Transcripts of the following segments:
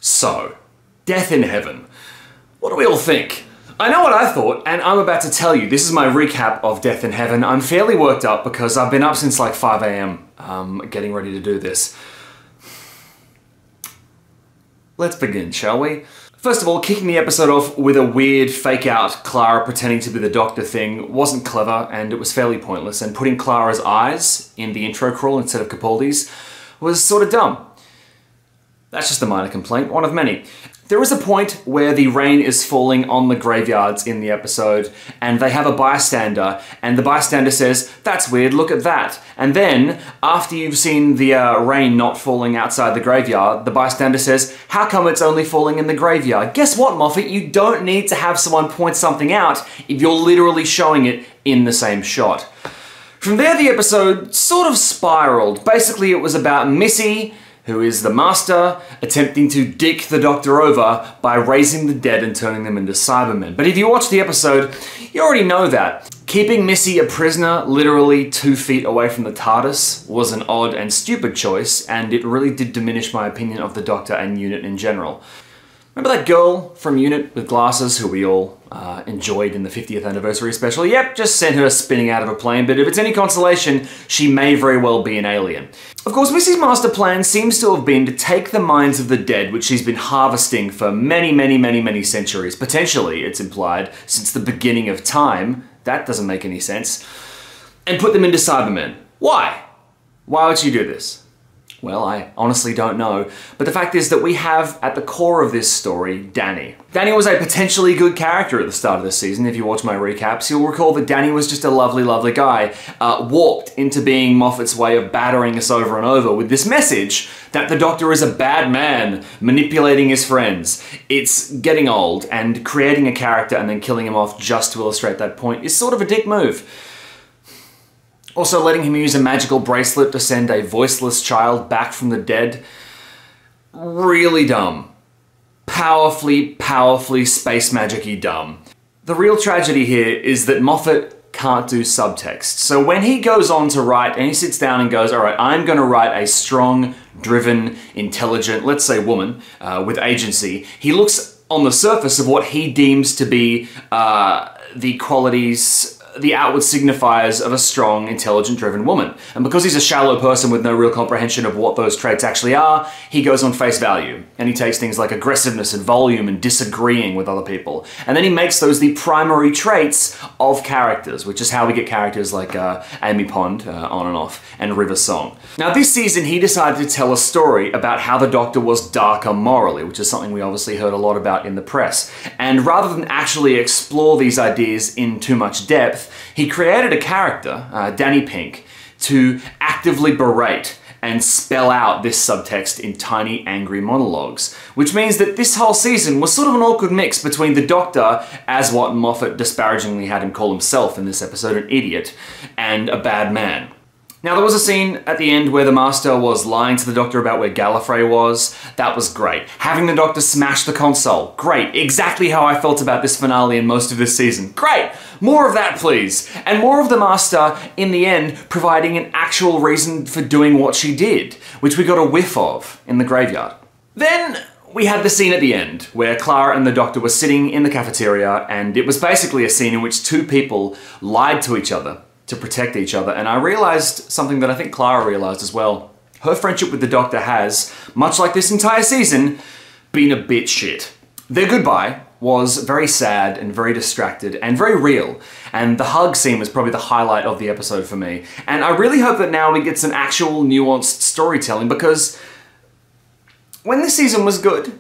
So, Death in Heaven. What do we all think? I know what I thought, and I'm about to tell you. This is my recap of Death in Heaven. I'm fairly worked up because I've been up since like 5 AM getting ready to do this. Let's begin, shall we? First of all, kicking the episode off with a weird fake-out Clara pretending to be the Doctor thing wasn't clever, and it was fairly pointless, and putting Clara's eyes in the intro crawl instead of Capaldi's was sort of dumb. That's just a minor complaint, one of many. There is a point where the rain is falling on the graveyards in the episode, and they have a bystander, and the bystander says, "That's weird, look at that." And then, after you've seen the rain not falling outside the graveyard, the bystander says, "How come it's only falling in the graveyard?" Guess what, Moffat? You don't need to have someone point something out if you're literally showing it in the same shot. From there, the episode sort of spiraled. Basically, it was about Missy, who is the Master, attempting to dick the Doctor over by raising the dead and turning them into Cybermen. But if you watch the episode, you already know that. Keeping Missy a prisoner literally 2 feet away from the TARDIS was an odd and stupid choice, and it really did diminish my opinion of the Doctor and UNIT in general. Remember that girl from UNIT with glasses who we all enjoyed in the 50th anniversary special? Yep, just sent her spinning out of a plane, but if it's any consolation, she may very well be an alien. Of course, Missy's master plan seems to have been to take the minds of the dead, which she's been harvesting for many centuries, potentially, it's implied, since the beginning of time. That doesn't make any sense. And put them into Cybermen. Why? Why would she do this? Well, I honestly don't know, but the fact is that we have, at the core of this story, Danny. Danny was a potentially good character at the start of this season. If you watch my recaps, you'll recall that Danny was just a lovely guy, warped into being Moffat's way of battering us over and over with this message that the Doctor is a bad man, manipulating his friends. It's getting old, and creating a character and then killing him off just to illustrate that point is sort of a dick move. Also, letting him use a magical bracelet to send a voiceless child back from the dead. Really dumb. Powerfully space magic-y dumb. The real tragedy here is that Moffat can't do subtext. So when he goes on to write, and he sits down and goes, "Alright, I'm gonna write a strong, driven, intelligent, let's say woman, with agency," he looks on the surface of what he deems to be the qualities, the outward signifiers of a strong, intelligent, driven woman. And because he's a shallow person with no real comprehension of what those traits actually are, he goes on face value. And he takes things like aggressiveness and volume and disagreeing with other people. And then he makes those the primary traits of characters, which is how we get characters like Amy Pond, on and off, and River Song. Now this season he decided to tell a story about how the Doctor was darker morally, which is something we obviously heard a lot about in the press. And rather than actually explore these ideas in too much depth, he created a character, Danny Pink, to actively berate and spell out this subtext in tiny, angry monologues. Which means that this whole season was sort of an awkward mix between the Doctor, as what Moffat disparagingly had him call himself in this episode, an idiot, and a bad man. Now, there was a scene at the end where the Master was lying to the Doctor about where Gallifrey was. That was great. Having the Doctor smash the console. Great. Exactly how I felt about this finale and most of this season. Great! More of that, please. And more of the Master, in the end, providing an actual reason for doing what she did, which we got a whiff of in the graveyard. Then we had the scene at the end, where Clara and the Doctor were sitting in the cafeteria, and it was basically a scene in which two people lied to each other to protect each other, and I realized something that I think Clara realized as well. Her friendship with the Doctor has, much like this entire season, been a bit shit. Their goodbye was very sad and very distracted and very real, and the hug scene was probably the highlight of the episode for me. And I really hope that now we get some actual nuanced storytelling, because when this season was good,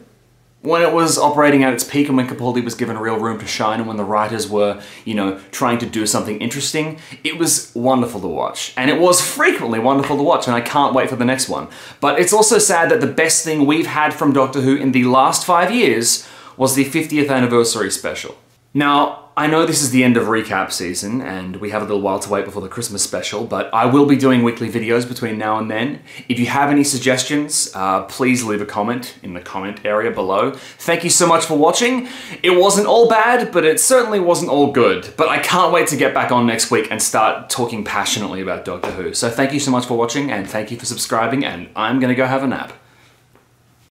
when it was operating at its peak and when Capaldi was given real room to shine and when the writers were, you know, trying to do something interesting, it was wonderful to watch. And it was frequently wonderful to watch, and I can't wait for the next one. But it's also sad that the best thing we've had from Doctor Who in the last 5 years was the 50th anniversary special. Now, I know this is the end of recap season, and we have a little while to wait before the Christmas special, but I will be doing weekly videos between now and then. If you have any suggestions, please leave a comment in the comment area below. Thank you so much for watching. It wasn't all bad, but it certainly wasn't all good. But I can't wait to get back on next week and start talking passionately about Doctor Who. So thank you so much for watching, and thank you for subscribing, and I'm gonna go have a nap.